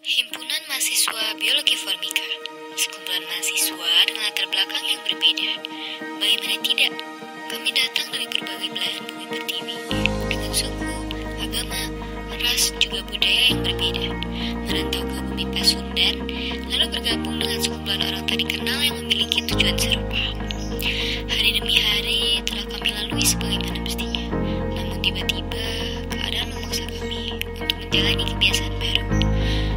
Himpunan Mahasiswa Biologi Formika, sekumpulan mahasiswa dengan latar belakang yang berbeda. Bagaimana tidak, kami datang dari berbagai belahan bumi pertiwi, dengan suku, agama, ras, juga budaya yang berbeda. Merantau ke bumi Pasundan, lalu bergabung dengan sekumpulan orang tak dikenal yang memiliki tujuan serupa. Hari demi hari telah kami lalui sebagaimana mestinya, namun tiba-tiba keadaan memaksa kami untuk menjalani kebiasaan baru.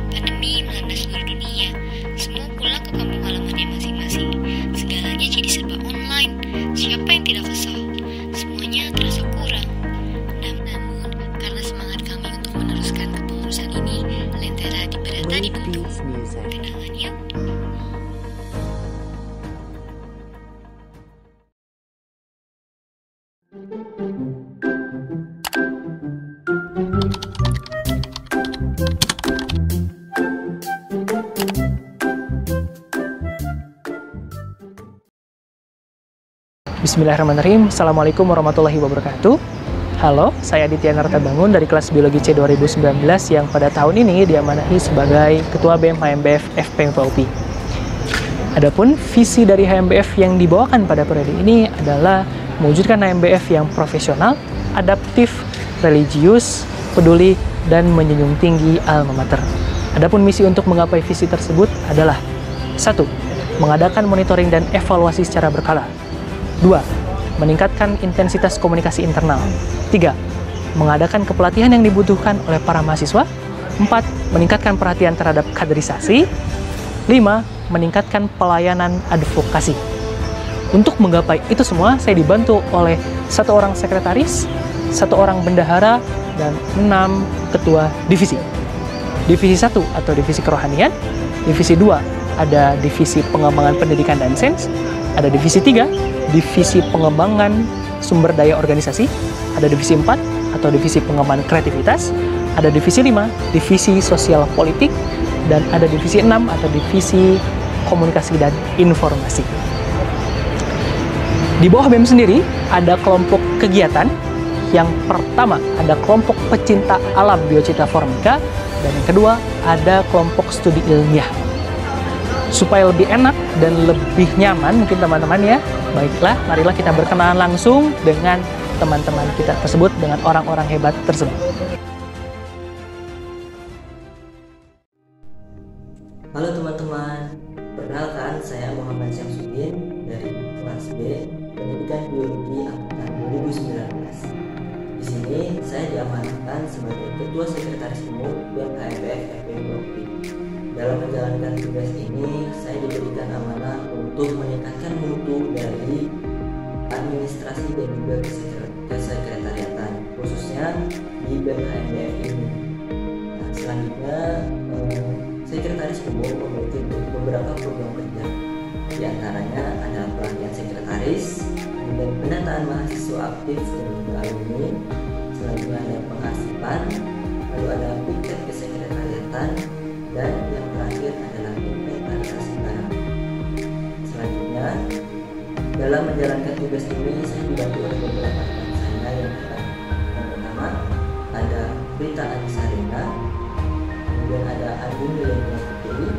Pandemi melanda seluruh dunia, semua pulang ke kampung halamannya masing-masing. Segalanya jadi serba online. Siapa yang tidak kesal? Semuanya terasa kurang. Namun, karena semangat kami untuk meneruskan kepengurusan ini, Lentera di Berata dibentuk. Kenalan yuk. Bismillahirrahmanirrahim. Assalamualaikum warahmatullahi wabarakatuh. Halo, saya Aditya Narta Bangun dari kelas Biologi C 2019 yang pada tahun ini diamanahi sebagai Ketua BEM HMBF FPMIPA UPI. Adapun visi dari HMBF yang dibawakan pada periode ini adalah mewujudkan HMBF yang profesional, adaptif, religius, peduli, dan menjunjung tinggi alma mater. Adapun misi untuk menggapai visi tersebut adalah 1. Mengadakan monitoring dan evaluasi secara berkala. 2. Meningkatkan intensitas komunikasi internal. 3. Mengadakan kepelatihan yang dibutuhkan oleh para mahasiswa. 4. Meningkatkan perhatian terhadap kaderisasi. 5. Meningkatkan pelayanan advokasi. Untuk menggapai itu semua, saya dibantu oleh 1 orang sekretaris, 1 orang bendahara, dan 6 ketua divisi. Divisi 1 atau divisi kerohanian. Divisi 2 ada divisi pengembangan pendidikan dan sains. Ada divisi 3, divisi pengembangan sumber daya organisasi. Ada divisi 4 atau divisi pengembangan kreativitas. Ada divisi 5, divisi sosial politik. Dan ada divisi 6 atau divisi komunikasi dan informasi. Di bawah BEM sendiri ada kelompok kegiatan. Yang pertama ada kelompok pecinta alam Biocita Formika. Dan yang kedua ada kelompok studi ilmiah. Supaya lebih enak dan lebih nyaman mungkin teman-teman ya, baiklah marilah kita berkenalan langsung dengan teman-teman kita tersebut, dengan orang-orang hebat tersebut. Halo teman-teman, perkenalkan saya Muhammad Syamsuddin dari kelas B Pendidikan Biologi angkatan 2019. Di sini saya diamanahkan sebagai Ketua Sekretaris Umum BEM HMBF FPMIPA UPI. Dalam menjalankan tugas ini, saya diberikan amanah untuk meningkatkan mutu dari administrasi dan juga kesekretariatan, khususnya di BEM HMBF ini. Nah, selanjutnya, Sekretaris Umum memiliki beberapa program kerja. Di antaranya adalah pelatihan sekretaris, kemudian pendataan mahasiswa aktif dan juga alumni, selanjutnya ada pengarsipan, lalu ada piket kesekretariatan, dan yang terakhir adalah inventarisasi barang. Selanjutnya, dalam menjalankan tugas ini saya dibantu oleh beberapa rekan saya yang pertama ada Prita Anisarina, kemudian ada Andi Milenia Putri,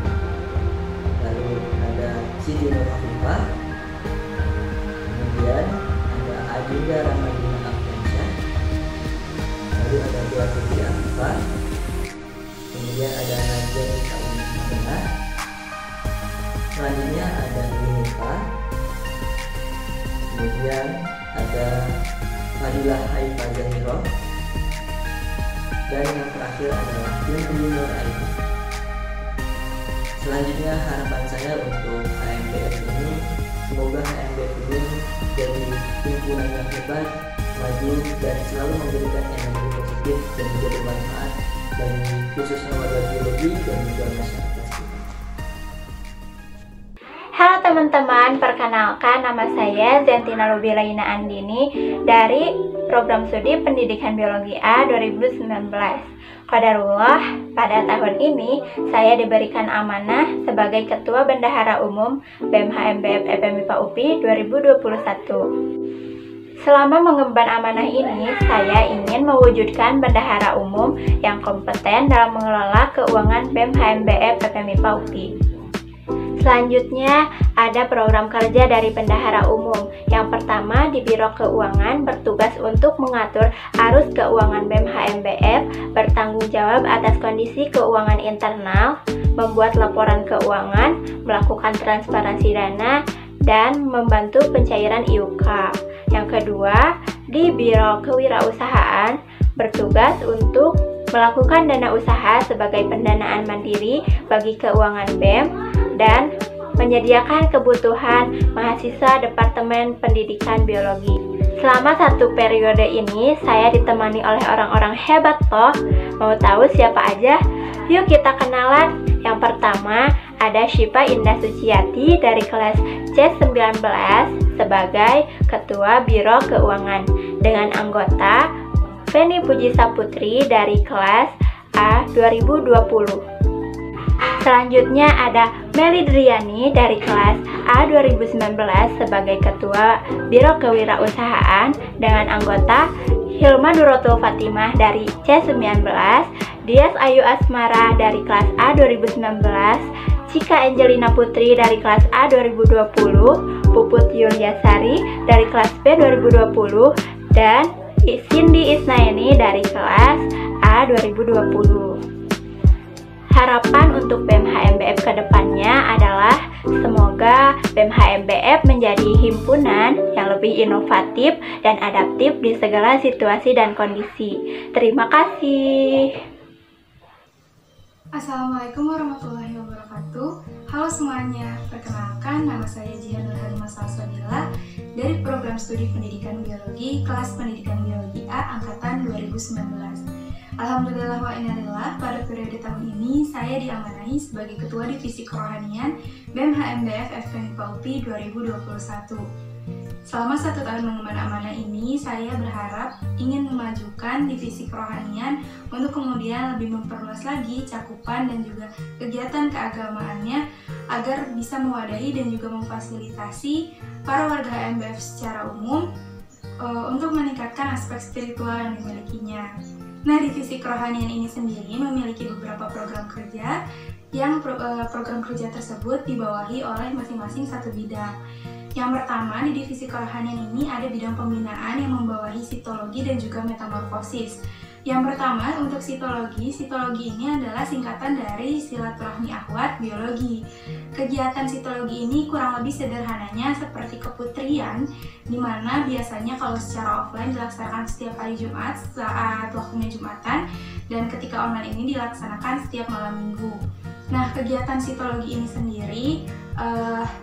lalu ada Siti Nur Afifah, kemudian ada Adinda Ramadina Afgansyah, lalu ada Dua Putri Afifah, kemudian ada Nadia Kaunimana, selanjutnya ada Ninipa, kemudian ada Fadilah Haifa Zahiro, dan yang terakhir adalah Binti Nur Aini. Selanjutnya harapan saya untuk HMBF ini, semoga HMBF ini jadi himpunan yang hebat, maju, dan selalu memberikan energi positif dan juga bermanfaat bagi khususnya warga biologi dan juga masyarakat sekitar. Halo teman-teman, perkenalkan nama saya Zentina Lubilaina Andini dari Program Studi Pendidikan Biologi A 2019. Qadarullah, pada tahun ini saya diberikan amanah sebagai Ketua Bendahara Umum BEM HMBF FPMIPA UPI 2021. Selama mengemban amanah ini, saya ingin mewujudkan bendahara umum yang kompeten dalam mengelola keuangan BEM HMBF FPMIPA UPI. Selanjutnya, ada program kerja dari bendahara umum. Yang pertama, di Biro Keuangan bertugas untuk mengatur arus keuangan BEM HMBF, bertanggung jawab atas kondisi keuangan internal, membuat laporan keuangan, melakukan transparansi dana, dan membantu pencairan IUK. Yang kedua, di Biro Kewirausahaan bertugas untuk melakukan dana usaha sebagai pendanaan mandiri bagi keuangan BEM dan menyediakan kebutuhan mahasiswa Departemen Pendidikan Biologi. Selama 1 periode ini, saya ditemani oleh orang-orang hebat toh. Mau tahu siapa aja? Yuk kita kenalan. Yang pertama, ada Syifa Indah Suciati dari kelas C19 sebagai Ketua Biro Keuangan, dengan anggota Feni Puji Saputri dari kelas A 2020. Selanjutnya ada Meli Driani dari kelas A 2019 sebagai Ketua Biro Kewirausahaan, dengan anggota Hilma Nurotul Fatimah dari C19, Dias Ayu Asmara dari kelas A 2019, Cika Angelina Putri dari kelas A 2020, Puput Yuliasari dari kelas B 2020, dan Cindy Isnaini dari kelas A 2020. Harapan untuk BEM HMBF ke depannya adalah semoga BEM HMBF menjadi himpunan yang lebih inovatif dan adaptif di segala situasi dan kondisi. Terima kasih. Assalamualaikum warahmatullahi wabarakatuh. Halo semuanya, perkenalkan nama saya Jihan Nurhalimah Salsabila dari Program Studi Pendidikan Biologi, kelas Pendidikan Biologi A, Angkatan 2019. Alhamdulillah wa innalillah, pada periode tahun ini saya diamanahi sebagai Ketua Divisi Kerohanian BEM HMBF FPMIPA UPI 2021. Selama 1 tahun mengemban amanah ini, saya berharap ingin memajukan divisi kerohanian untuk kemudian lebih memperluas lagi cakupan dan juga kegiatan keagamaannya agar bisa mewadahi dan juga memfasilitasi para warga HMBF secara umum untuk meningkatkan aspek spiritual yang dimilikinya. Nah, divisi kerohanian ini sendiri memiliki beberapa program kerja yang program kerja tersebut dibawahi oleh masing-masing satu bidang. Yang pertama, di divisi kerohanian ini ada bidang pembinaan yang membawahi sitologi dan juga metamorfosis. Yang pertama, untuk sitologi ini adalah singkatan dari silaturahmi akhwat biologi. Kegiatan sitologi ini kurang lebih sederhananya seperti keputrian, di mana biasanya kalau secara offline dilaksanakan setiap hari Jumat saat waktunya Jumatan, dan ketika online ini dilaksanakan setiap malam Minggu. Nah, kegiatan sitologi ini sendiri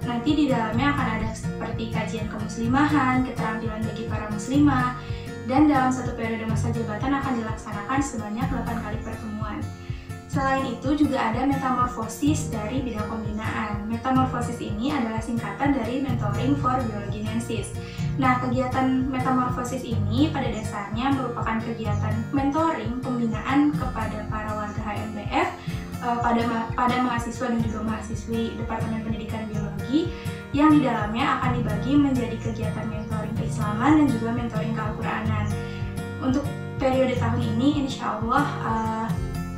nanti di dalamnya akan ada seperti kajian kemuslimahan, keterampilan bagi para muslimah, dan dalam 1 periode masa jabatan akan dilaksanakan sebanyak 8 kali pertemuan. Selain itu juga ada metamorfosis dari bidang pembinaan. Metamorfosis ini adalah singkatan dari Mentoring for Biologinensis. Nah, kegiatan metamorfosis ini pada dasarnya merupakan kegiatan mentoring pembinaan kepada para warga HMBF pada mahasiswa dan juga mahasiswi Departemen Pendidikan Biologi, yang di dalamnya akan dibagi menjadi kegiatan mentoring keislaman dan juga mentoring kealquranan. Untuk periode tahun ini, insya Allah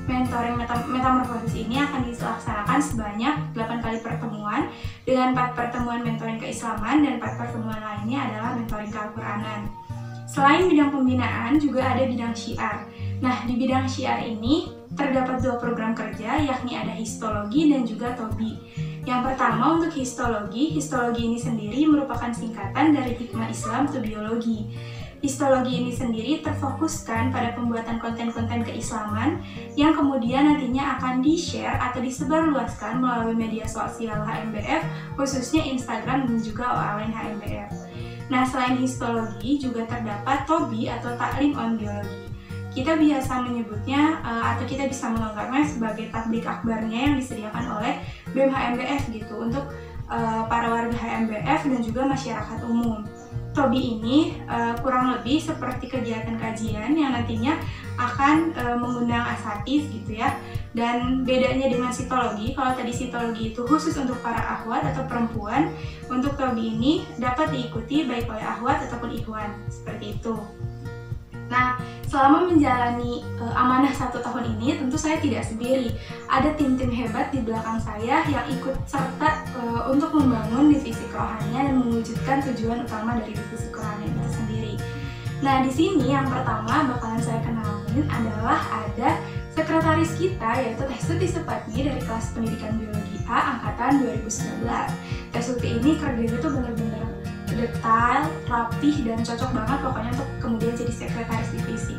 mentoring metamorfosis ini akan dilaksanakan sebanyak 8 kali pertemuan, dengan 4 pertemuan mentoring keislaman dan 4 pertemuan lainnya adalah mentoring kealquranan. Selain bidang pembinaan, juga ada bidang syiar. Nah, di bidang syiar ini terdapat 2 program kerja, yakni ada histologi dan juga tobi. Yang pertama, untuk histologi ini sendiri merupakan singkatan dari hikmah Islam to biologi. Histologi ini sendiri terfokuskan pada pembuatan konten-konten keislaman yang kemudian nantinya akan di-share atau disebarluaskan melalui media sosial HMBF, khususnya Instagram dan juga OALN HMBF. Nah, selain histologi juga terdapat tobi atau taklim on biologi. Kita biasa menyebutnya atau kita bisa menganggapnya sebagai tablik akbarnya yang disediakan oleh BEM HMBF gitu untuk para warga HMBF dan juga masyarakat umum. TOBI ini kurang lebih seperti kegiatan kajian yang nantinya akan mengundang asatidz gitu ya. Dan bedanya dengan sitologi, kalau tadi sitologi itu khusus untuk para akhwat atau perempuan, untuk TOBI ini dapat diikuti baik oleh akhwat ataupun ikhwan, seperti itu. Nah, selama menjalani amanah 1 tahun ini, tentu saya tidak sendiri. Ada tim-tim hebat di belakang saya yang ikut serta untuk membangun divisi kerohanian dan mewujudkan tujuan utama dari divisi kerohanian itu sendiri. Nah, di sini yang pertama bakalan saya kenalin adalah ada sekretaris kita, yaitu Teh Suti Supatmi dari kelas pendidikan biologi A angkatan 2019. Teh Suti ini kerjanya tuh bener-bener detail, rapih, dan cocok banget pokoknya untuk kemudian jadi sekretaris divisi.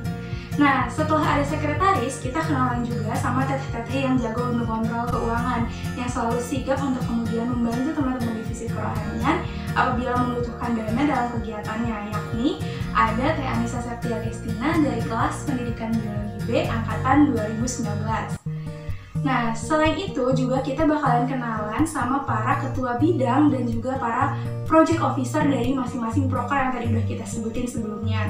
Nah, setelah ada sekretaris, kita kenalan juga sama teteh-teteh yang jago untuk kontrol keuangan, yang selalu sigap untuk kemudian membantu teman-teman divisi kerohanian apabila membutuhkan dana dalam kegiatannya, yakni ada Teh Anissa Septia Gestina dari kelas pendidikan biologi B angkatan 2019. Nah, selain itu juga kita bakalan kenalan sama para ketua bidang dan juga para project officer dari masing-masing proker yang tadi udah kita sebutin sebelumnya.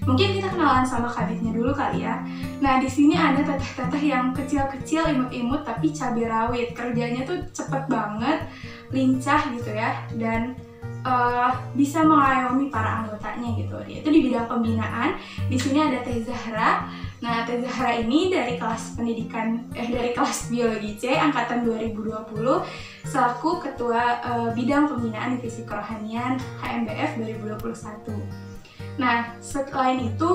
Mungkin kita kenalan sama kabitnya dulu kali ya. Nah, di sini ada teteh-teteh yang kecil-kecil, imut-imut, tapi cabai rawit. Kerjanya tuh cepet banget, lincah gitu ya, dan bisa mengayomi para anggotanya gitu. Yaitu di bidang pembinaan. Di sini ada Teh Zahra. Nah, Teh Zahra ini dari kelas dari kelas biologi C angkatan 2020 selaku ketua bidang pembinaan divisi kerohanian HMBF 2021. Nah, selain itu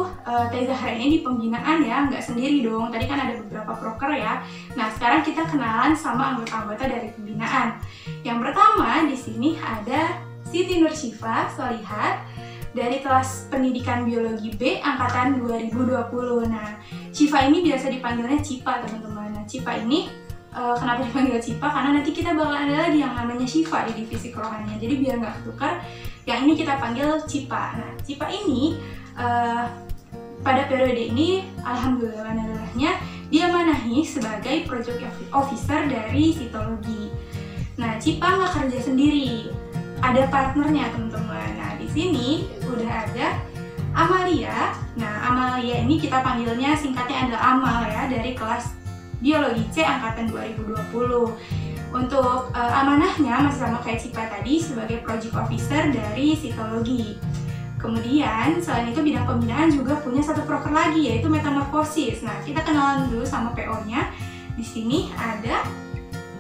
Teh Zahra ini di pembinaan ya, nggak sendiri dong. Tadi kan ada beberapa proker ya. Nah, sekarang kita kenalan sama anggota-anggota dari pembinaan. Yang pertama di sini ada Siti Nur Syifa Solihat dari kelas pendidikan biologi B angkatan 2020. Nah, Syifa ini biasa dipanggilnya Cipa, teman-teman. Nah, Cipa ini kenapa dipanggil Cipa? Karena nanti kita bakal ada lagi yang namanya Syifa di divisi kerohanian. Jadi biar nggak ketukar, yang ini kita panggil Cipa. Nah, Cipa ini pada periode ini, alhamdulillahnya, diamanahi sebagai project officer dari sitologi. Nah, Cipa nggak kerja sendiri, ada partnernya, teman-teman. Nah, di sini udah ada Amalia. Nah, Amalia ini kita panggilnya singkatnya adalah Amal ya, dari kelas biologi C angkatan 2020. Untuk amanahnya masih sama kayak Cipa tadi sebagai project officer dari sitologi. Kemudian selain itu bidang pembinaan juga punya satu proker lagi, yaitu metamorfosis. Nah, kita kenalan dulu sama PO-nya. Di sini ada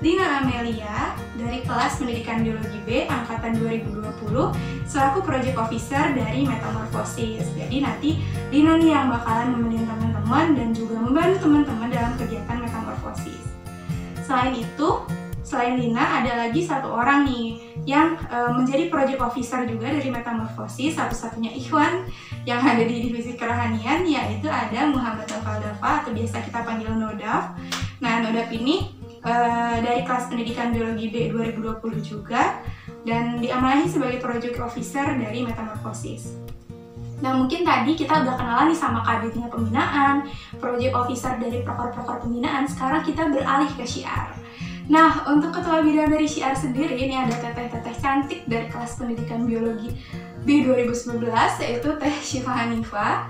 Lina Amelia dari kelas pendidikan biologi B angkatan 2020 selaku project officer dari metamorfosis. Jadi nanti Lina nih yang bakalan nemenin teman-teman dan juga membantu teman-teman dalam kegiatan metamorfosis. Selain itu, selain Lina ada lagi satu orang nih yang menjadi project officer juga dari metamorfosis, satu-satunya ikhwan yang ada di divisi kerohanian, yaitu ada Muhammad Nofal Dafa atau biasa kita panggil Nodaf. Nah, Nodaf ini dari kelas pendidikan biologi B 2020 juga dan diamanahi sebagai project officer dari metamorfosis. Nah, mungkin tadi kita udah kenalan nih sama kabitnya pembinaan, project officer dari proker-proker pembinaan. Sekarang kita beralih ke syiar. Nah, untuk ketua bidang dari syiar sendiri ini ada teteh-teteh cantik dari kelas pendidikan biologi B 2019, yaitu Teh Syifa Hanifah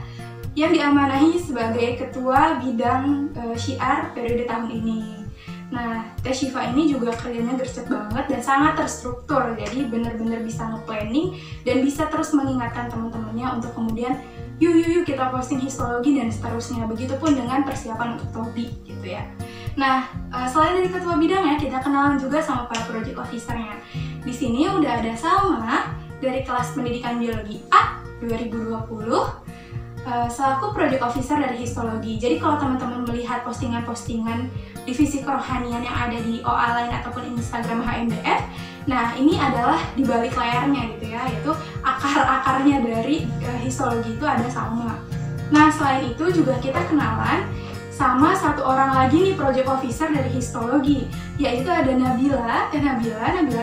yang diamanahi sebagai ketua bidang syiar periode tahun ini. Nah, Teh Syifa ini juga kerjanya gercep banget dan sangat terstruktur, jadi benar-benar bisa nge-planning dan bisa terus mengingatkan teman-temannya untuk kemudian yuk kita posting histologi dan seterusnya. Begitupun dengan persiapan untuk TOBI gitu ya. Nah, selain dari ketua bidangnya, kita kenalan juga sama para project officer-nya. Di sini udah ada Salma dari kelas pendidikan biologi A 2020 selaku project officer dari histologi. Jadi kalau teman-teman melihat postingan-postingan divisi kerohanian yang ada di OA lain ataupun Instagram HMBF, nah ini adalah di balik layarnya gitu ya, yaitu akar-akarnya dari histologi itu ada Salma. Nah, selain itu juga kita kenalan sama satu orang lagi nih project officer dari histologi, yaitu ada Nabila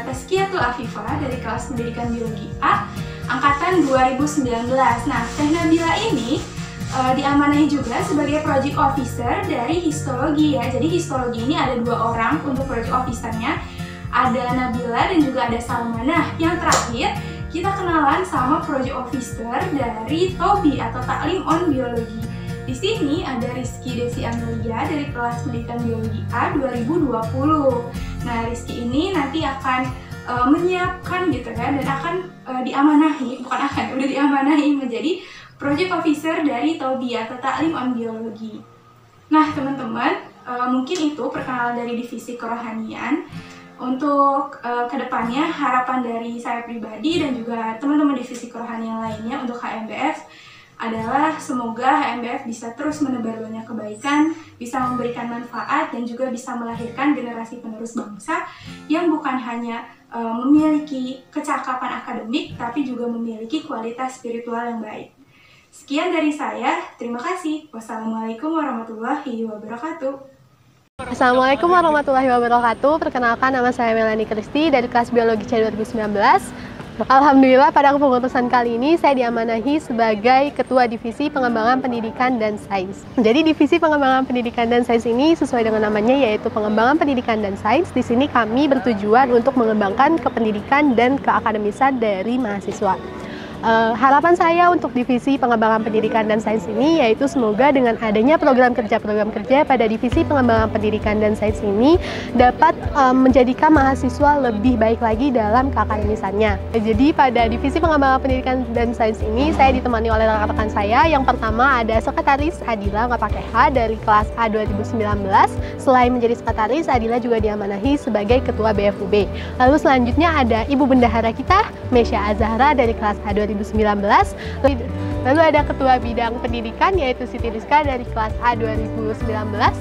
Tazkiyatul Afifah dari kelas pendidikan biologi A angkatan 2019. Nah, Teh Nabila ini diamanahi juga sebagai project officer dari histologi ya. Jadi histologi ini ada 2 orang untuk project officernya, ada Nabila dan juga ada Salma. Nah, yang terakhir kita kenalan sama project officer dari TOBI atau Taklim on Biologi. Di sini ada Rizky Desi Amelia dari kelas pendidikan biologi A 2020. Nah, Rizky ini nanti akan menyiapkan gitu kan, dan akan diamanahi, udah diamanahi menjadi project officer dari TOBI atau Taklim on Biologi. Nah, teman-teman, mungkin itu perkenalan dari divisi kerohanian. Untuk kedepannya, harapan dari saya pribadi dan juga teman-teman divisi kerohanian lainnya untuk HMBF adalah semoga HMBF bisa terus menebar banyak kebaikan, bisa memberikan manfaat, dan juga bisa melahirkan generasi penerus bangsa yang bukan hanya memiliki kecakapan akademik, tapi juga memiliki kualitas spiritual yang baik. Sekian dari saya, terima kasih. Wassalamualaikum warahmatullahi wabarakatuh. Assalamualaikum warahmatullahi wabarakatuh. Perkenalkan, nama saya Melanie Kristi dari kelas Biologi C 2019. Alhamdulillah, pada kepengurusan kali ini saya diamanahi sebagai Ketua Divisi Pengembangan Pendidikan dan Sains. Jadi Divisi Pengembangan Pendidikan dan Sains ini sesuai dengan namanya, yaitu Pengembangan Pendidikan dan Sains. Di sini kami bertujuan untuk mengembangkan kependidikan dan keakademisan dari mahasiswa. Harapan saya untuk Divisi Pengembangan Pendidikan dan Sains ini yaitu semoga dengan adanya program kerja pada Divisi Pengembangan Pendidikan dan Sains ini dapat menjadikan mahasiswa lebih baik lagi dalam keakademisannya. Jadi pada Divisi Pengembangan Pendidikan dan Sains ini saya ditemani oleh rekan-rekan saya. Yang pertama ada Sekretaris Adila nggak pakai H dari kelas A 2019. Selain menjadi sekretaris, Adila juga diamanahi sebagai Ketua BFUB. Lalu selanjutnya ada Ibu Bendahara kita, Mesya Azahra dari kelas A 2019. Lalu ada Ketua Bidang Pendidikan yaitu Siti Rizka dari kelas A 2019.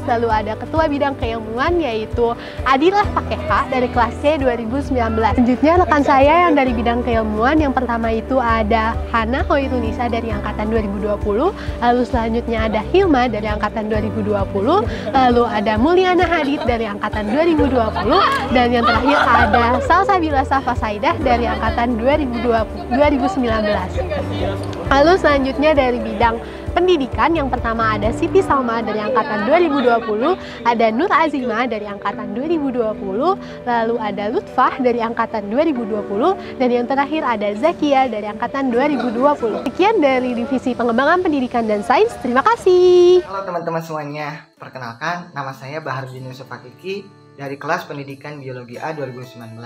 Lalu ada Ketua Bidang Keilmuan yaitu Adilah pakai H dari kelas C 2019. Selanjutnya rekan saya yang dari bidang keilmuan, yang pertama itu ada Hana Hoirunisa dari angkatan 2020. Lalu selanjutnya ada Hilma dari angkatan 2020. Lalu ada Mulyana Hadid dari angkatan 2020. Dan yang terakhir ada Salsabila Safa Saidah dari angkatan 2019. Lalu selanjutnya dari bidang pendidikan, yang pertama ada Siti Salma dari angkatan 2020, ada Nur Azima dari angkatan 2020, lalu ada Lutfah dari angkatan 2020, dan yang terakhir ada Zakia dari angkatan 2020. Sekian dari Divisi Pengembangan Pendidikan dan Sains. Terima kasih. Halo teman-teman semuanya, perkenalkan nama saya Baharudin Yusuf Hakiki dari kelas Pendidikan Biologi A 2019.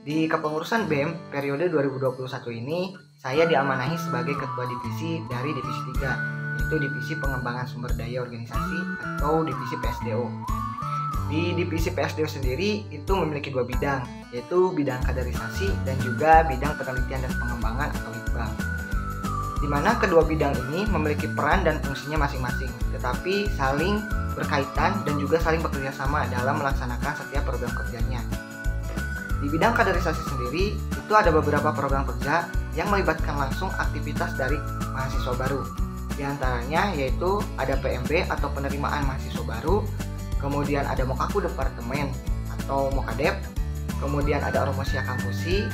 Di kepengurusan BEM periode 2021 ini, saya diamanahi sebagai Ketua Divisi dari Divisi 3, yaitu Divisi Pengembangan Sumber Daya Organisasi atau Divisi PSDO. Di Divisi PSDO sendiri itu memiliki dua bidang, yaitu bidang kaderisasi dan juga bidang penelitian dan pengembangan atau litbang. Di mana kedua bidang ini memiliki peran dan fungsinya masing-masing, tetapi saling berkaitan dan juga saling bekerja sama dalam melaksanakan setiap program kerjanya. Di bidang kaderisasi sendiri, itu ada beberapa program kerja yang melibatkan langsung aktivitas dari mahasiswa baru. Di antaranya yaitu ada PMB atau penerimaan mahasiswa baru, kemudian ada Mokaku Departemen atau Mokadep, kemudian ada Ormosia Kampusi,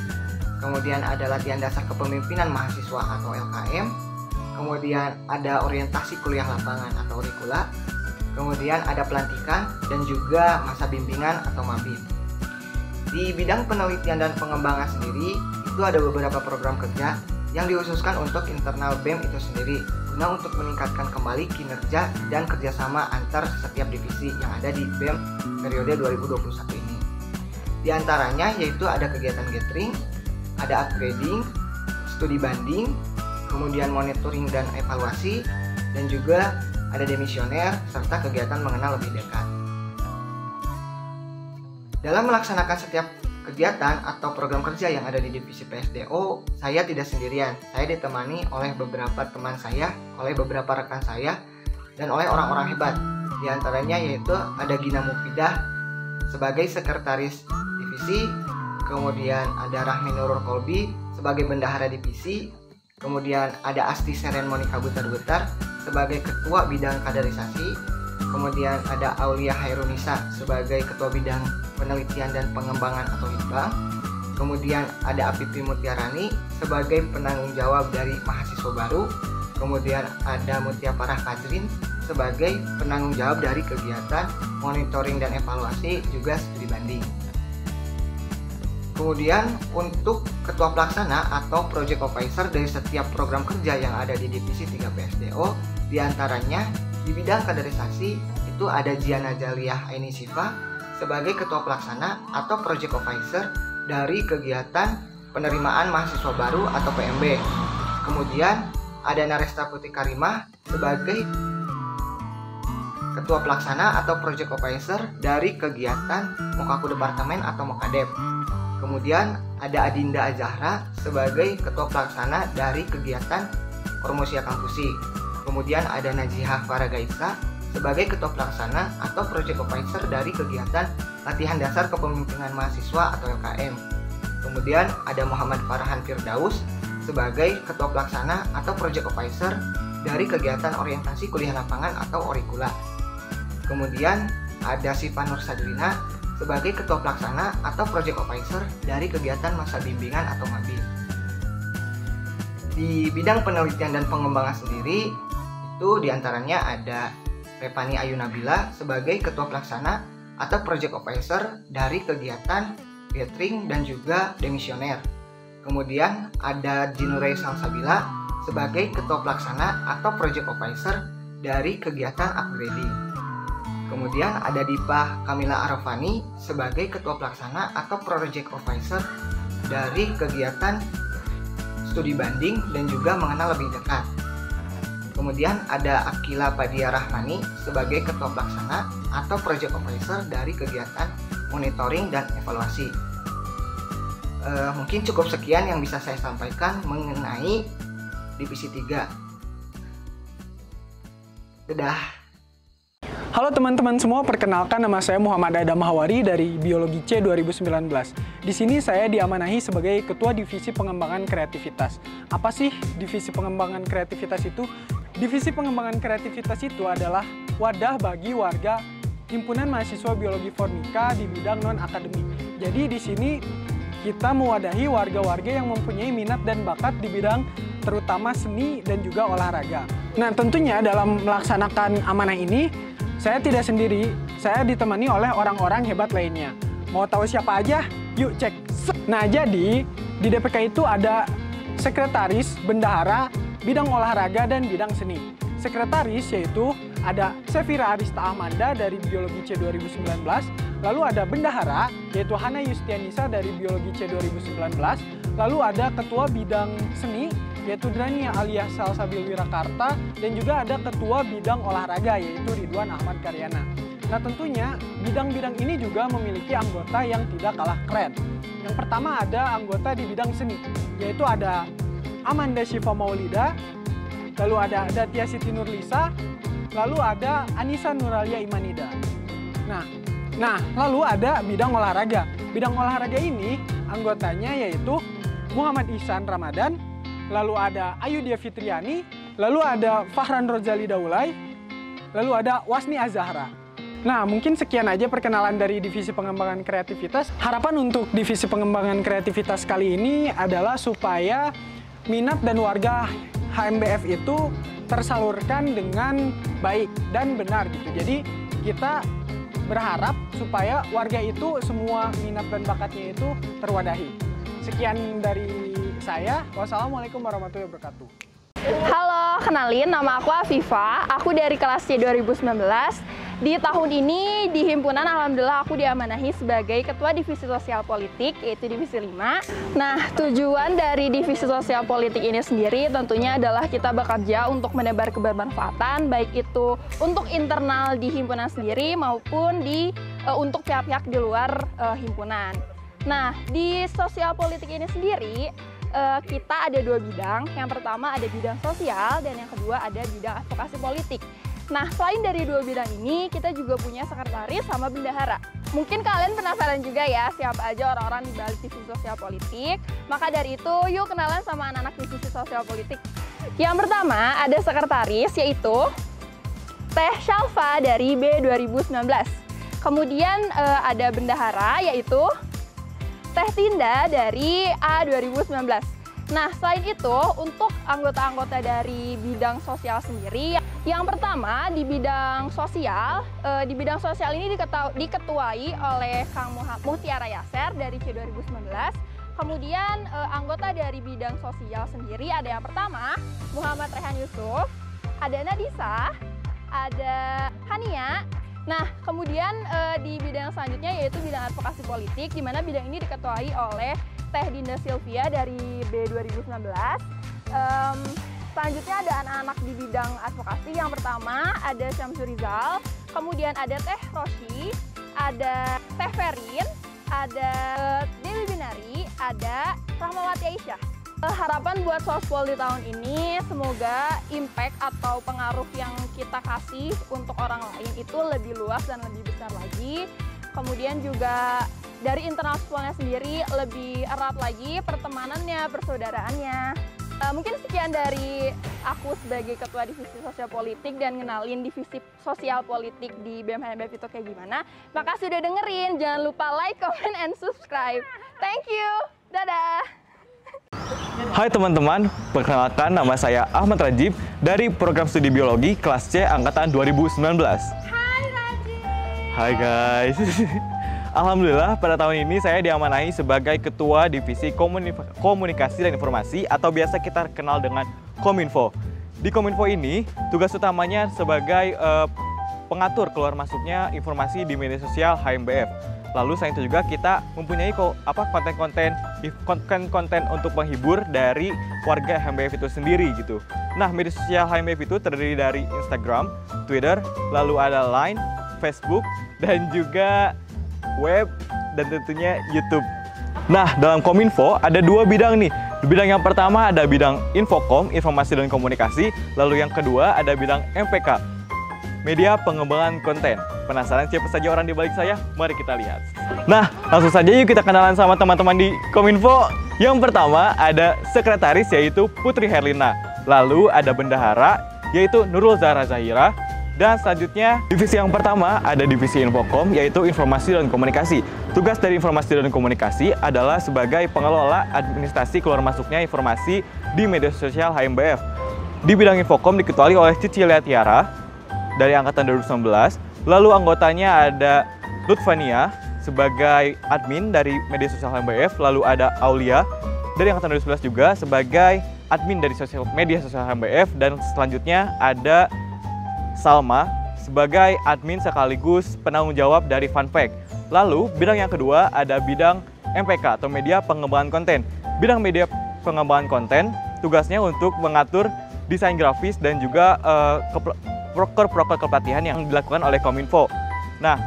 kemudian ada latihan dasar kepemimpinan mahasiswa atau LKM, kemudian ada orientasi kuliah lapangan atau Orikula, kemudian ada pelantikan dan juga masa bimbingan atau Mabim. Di bidang penelitian dan pengembangan sendiri, itu ada beberapa program kerja yang dikhususkan untuk internal BEM itu sendiri, guna untuk meningkatkan kembali kinerja dan kerjasama antar setiap divisi yang ada di BEM periode 2021 ini. Di antaranya yaitu ada kegiatan gathering, ada upgrading, studi banding, kemudian monitoring dan evaluasi, dan juga ada demisioner, serta kegiatan mengenal lebih dekat. Dalam melaksanakan setiap kegiatan atau program kerja yang ada di divisi PSDO, saya tidak sendirian. Saya ditemani oleh beberapa teman saya, oleh beberapa rekan saya, dan oleh orang-orang hebat. Di antaranya yaitu ada Gina Mufidah sebagai sekretaris divisi, kemudian ada Rahmi Nurul Kolbi sebagai bendahara divisi, kemudian ada Asti Seren Monika Butar-Butar sebagai ketua bidang kaderisasi, kemudian ada Aulia Hairunisa sebagai ketua bidang penelitian dan pengembangan atau litbang, kemudian ada Apipi Mutiarani sebagai penanggung jawab dari mahasiswa baru, kemudian ada Mutia Parah Kadrin sebagai penanggung jawab dari kegiatan monitoring dan evaluasi juga studi banding. Kemudian untuk ketua pelaksana atau project officer dari setiap program kerja yang ada di divisi 3 PSDO, diantaranya di bidang kaderisasi itu ada Jiana Jaliah Aini Sifa sebagai ketua pelaksana atau project officer dari kegiatan penerimaan mahasiswa baru atau PMB. Kemudian ada Naresta Putih Karimah sebagai ketua pelaksana atau project officer dari kegiatan Mokaku Departemen atau Mokadep. Kemudian ada Adinda Azahra sebagai ketua pelaksana dari kegiatan Ormosia Kampusi. Kemudian ada Najihah Faragaisa sebagai ketua pelaksana atau project officer dari kegiatan Latihan Dasar Kepemimpinan Mahasiswa atau LKM. Kemudian ada Muhammad Farhan Firdaus sebagai ketua pelaksana atau project officer dari kegiatan orientasi kuliah lapangan atau Orikula. Kemudian ada Siva Nur Sadrina sebagai ketua pelaksana atau project officer dari kegiatan masa bimbingan atau MABI. Di bidang penelitian dan pengembangan sendiri, itu diantaranya ada Revani Ayu Nabila sebagai ketua pelaksana atau project officer dari kegiatan gathering dan juga demisioner. Kemudian ada Jinurei Salsabila sebagai ketua pelaksana atau project officer dari kegiatan upgrading. Kemudian ada Dipa Kamila Arafani sebagai ketua pelaksana atau project officer dari kegiatan studi banding dan juga mengenal lebih dekat. Kemudian ada Akila Padia Rahmani sebagai ketua pelaksana atau project officer dari kegiatan monitoring dan evaluasi. Mungkin cukup sekian yang bisa saya sampaikan mengenai divisi 3. Dadah. Halo teman-teman semua, perkenalkan nama saya Muhammad Adam Hawari dari Biologi C 2019. Di sini saya diamanahi sebagai Ketua Divisi Pengembangan Kreativitas. Apa sih Divisi Pengembangan Kreativitas itu? Divisi Pengembangan Kreativitas itu adalah wadah bagi warga Himpunan Mahasiswa Biologi Formika di bidang non-akademik. Jadi di sini kita mewadahi warga-warga yang mempunyai minat dan bakat di bidang terutama seni dan juga olahraga. Nah, tentunya dalam melaksanakan amanah ini, saya tidak sendiri, saya ditemani oleh orang-orang hebat lainnya. Mau tahu siapa aja? Yuk cek. Nah, jadi di DPK itu ada sekretaris, bendahara, bidang olahraga, dan bidang seni. Sekretaris yaitu ada Sefira Arista Ahmanda dari Biologi C 2019, lalu ada bendahara yaitu Hana Yustianisa dari Biologi C 2019, lalu ada ketua bidang seni yaitu Drania alias Salsabil Wirakarta, dan juga ada ketua bidang olahraga yaitu Ridwan Ahmad Karyana. Nah, tentunya bidang-bidang ini juga memiliki anggota yang tidak kalah keren. Yang pertama ada anggota di bidang seni, yaitu ada Amanda Syifa Maulida, lalu ada Datia Siti Nurlisa, lalu ada Anissa Nuralia Imanida. Nah, lalu ada bidang olahraga. Bidang olahraga ini anggotanya yaitu Muhammad Ihsan Ramadan, lalu ada Ayudia Fitriani, lalu ada Fahran Rozali Daulay, lalu ada Wasni Azahra. Nah, mungkin sekian aja perkenalan dari Divisi Pengembangan Kreativitas. Harapan untuk Divisi Pengembangan Kreativitas kali ini adalah supaya minat dan warga HMBF itu tersalurkan dengan baik dan benar gitu. Jadi kita berharap supaya warga itu semua minat dan bakatnya itu terwadahi. Sekian dari saya. Wassalamualaikum warahmatullahi wabarakatuh. Halo, kenalin nama aku Afifa. Aku dari kelas C 2019. Di tahun ini di himpunan alhamdulillah aku diamanahi sebagai Ketua Divisi Sosial Politik yaitu Divisi 5. Nah, tujuan dari Divisi Sosial Politik ini sendiri tentunya adalah kita bekerja untuk menebar kebermanfaatan baik itu untuk internal di himpunan sendiri maupun untuk pihak-pihak di luar himpunan. Nah, di sosial politik ini sendiri kita ada dua bidang. Yang pertama ada bidang sosial dan yang kedua ada bidang advokasi politik. Nah, selain dari dua bidang ini, kita juga punya sekretaris sama bendahara. Mungkin kalian penasaran juga ya, siapa aja orang-orang di balik divisi sosial politik. Maka dari itu, yuk kenalan sama anak-anak divisi sosial politik. Yang pertama, ada sekretaris, yaitu Teh Shalfa dari B 2019. Kemudian ada bendahara, yaitu Teh Tinda dari A 2019. Nah, selain itu, untuk anggota-anggota dari bidang sosial sendiri, yang pertama di bidang sosial ini diketuai oleh Kang Muhtiara Yaser dari C2019. Kemudian anggota dari bidang sosial sendiri ada yang pertama Muhammad Rehan Yusuf, ada Nadisa, ada Hania. Nah, kemudian di bidang selanjutnya yaitu bidang advokasi politik, di mana bidang ini diketuai oleh Teh Dinda Sylvia dari B2019. Selanjutnya ada anak-anak di bidang advokasi. Yang pertama ada Syamsur Rizal, kemudian ada Teh Roshi, ada Teh Ferin, ada Dewi Binari, ada Rahmawati Aisyah. Harapan buat Sospol di tahun ini semoga impact atau pengaruh yang kita kasih untuk orang lain itu lebih luas dan lebih besar lagi. Kemudian juga dari internal Sospolnya sendiri lebih erat lagi pertemanannya, persaudaraannya. Mungkin sekian dari aku sebagai Ketua Divisi Sosial Politik dan ngenalin Divisi Sosial Politik di BEM HMBF itu kayak gimana. Makasih udah dengerin, jangan lupa like, comment, and subscribe. Thank you, dadah! Hai teman-teman, perkenalkan nama saya Ahmad Rajib dari Program Studi Biologi kelas C angkatan 2019. Hai Rajib. Hai guys. Alhamdulillah pada tahun ini saya diamanahi sebagai Ketua Divisi Komunikasi dan Informasi atau biasa kita kenal dengan Kominfo. Di Kominfo ini tugas utamanya sebagai pengatur keluar masuknya informasi di media sosial HMBF. Lalu selain itu juga kita mempunyai konten untuk menghibur dari warga HMBF itu sendiri gitu. Nah, media sosial HMBF itu terdiri dari Instagram, Twitter, lalu ada Line, Facebook, dan juga web, dan tentunya YouTube. Nah, dalam Kominfo ada dua bidang nih. Bidang yang pertama ada bidang Infokom, Informasi dan Komunikasi, lalu yang kedua ada bidang MPK, Media Pengembangan Konten. Penasaran siapa saja orang di balik saya? Mari kita lihat. Nah, langsung saja yuk kita kenalan sama teman-teman di Kominfo. Yang pertama ada sekretaris yaitu Putri Herlina. Lalu ada bendahara yaitu Nurul Zahra Zahira. Dan selanjutnya divisi yang pertama ada divisi Infokom yaitu Informasi dan Komunikasi. Tugas dari Informasi dan Komunikasi adalah sebagai pengelola administrasi keluar masuknya informasi di media sosial HMBF. Di bidang Infokom diketuai oleh Cicilia Tiara dari angkatan 2019. Lalu anggotanya ada Lutfania sebagai admin dari media sosial HMBF. Lalu ada Aulia dari angkatan 2011 juga sebagai admin dari media sosial HMBF. Dan selanjutnya ada Salma sebagai admin sekaligus penanggung jawab dari Fun Fact. Lalu bidang yang kedua ada bidang MPK atau Media Pengembangan Konten. Bidang Media Pengembangan Konten tugasnya untuk mengatur desain grafis dan juga proker-proker kepelatihan yang dilakukan oleh Kominfo. Nah,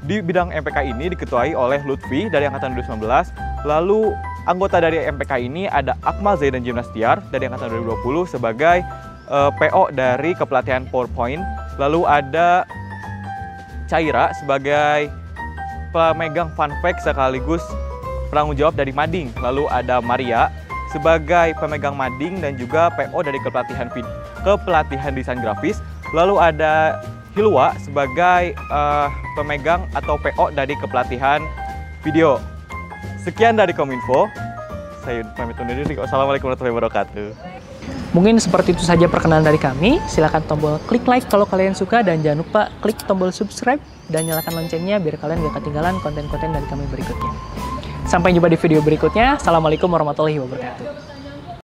di bidang MPK ini diketuai oleh Lutfi dari angkatan 2019. Lalu anggota dari MPK ini ada Akmal Zaidan Gimnastiar dari angkatan 2020 sebagai PO dari kepelatihan PowerPoint. Lalu ada Caira sebagai pemegang Fun Fact sekaligus penanggung jawab dari Mading. Lalu ada Maria sebagai pemegang Mading dan juga PO dari kepelatihan desain grafis. Lalu ada Hilwa sebagai pemegang atau PO dari kepelatihan video. Sekian dari Kominfo. Saya pamit undur diri. Wassalamualaikum warahmatullahi wabarakatuh. Mungkin seperti itu saja perkenalan dari kami. Silakan tombol klik like kalau kalian suka dan jangan lupa klik tombol subscribe dan nyalakan loncengnya biar kalian gak ketinggalan konten-konten dari kami berikutnya. Sampai jumpa di video berikutnya. Assalamualaikum warahmatullahi wabarakatuh.